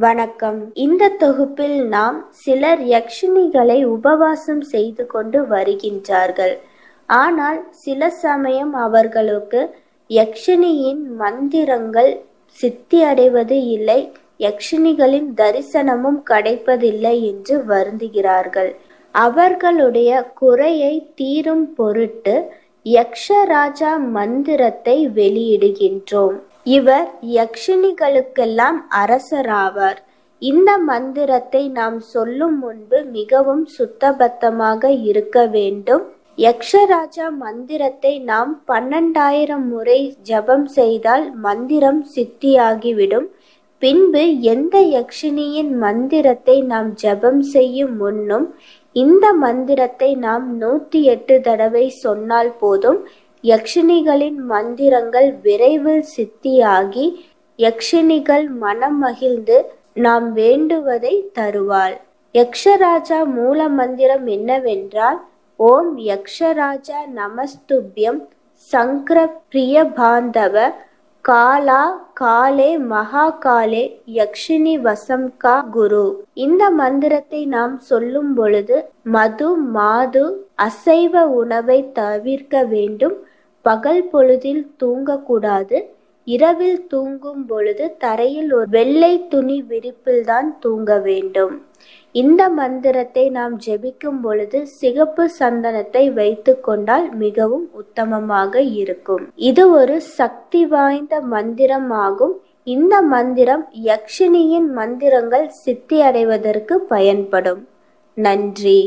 வணக்கம். இந்த தொகுப்பில் நாம் சிலர் யக்ஷினிகளை உபவாசம் செய்து கொண்டு வருகின்றார்கள். ஆனால் சில சமயம் அவர்களுக்கு யக்ஷினியின் மந்திரங்கள் சித்தி அடைவது இல்லை, யக்ஷினிகளின் தரிசனமும் கிடைப்பதில்லை என்று வருந்துகிறார்கள். அவர்களுடைய குறையை தீரும் பொருட்டு யக்ஷராஜா மந்திரத்தை வெளியிடுகின்றோம். இவர் யக்ஷினிகளுக்கெல்லாம் அரசராவார். இந்த மந்திரத்தை நாம் சொல்லும் முன்பு மிகவும் சுத்தபத்தமாக இருக்க வேண்டும். யக்ஷராஜா மந்திரத்தை நாம் 12,000 முறை ஜபம் செய்தால் மந்திரம் சித்தியாகிவிடும். பின்பு எந்த யக்ஷினியின் மந்திரத்தை நாம் ஜபம் செய்யும் முன்னும் இந்த மந்திரத்தை நாம் 108 தடவை சொன்னால் போதும். யக்ஷினிகளின் மந்திரங்கள் விரைவில் சித்தியாகி யக்ஷினிகள் மனம் மகிழ்ந்து நாம் வேண்டுவதை தருவாள். யக்ஷராஜா மூல மந்திரம் என்னவென்றால், ஓம் யக்ஷராஜா நமஸ்துப்யம் சங்கர பிரிய பாந்தவ காலா காலே மகாகாலே யக்ஷினி வசம்கா குரு. இந்த மந்திரத்தை நாம் சொல்லும் பொழுது மது மாது அசைவ உணவை தவிர்க்க வேண்டும். பகல் பொழுதில் தூங்கக்கூடாது. இரவில் தூங்கும் பொழுது தரையில் ஒரு வெள்ளை துணி விரிப்பில்தான் தூங்க வேண்டும். இந்த மந்திரத்தை நாம் ஜெபிக்கும் பொழுது சிகப்பு சந்தனத்தை வைத்து கொண்டால் மிகவும் உத்தமமாக இருக்கும். இது ஒரு சக்தி வாய்ந்த மந்திரம் ஆகும். இந்த மந்திரம் யக்ஷினியின் மந்திரங்கள் சித்தி அடைவதற்கு பயன்படும். நன்றி.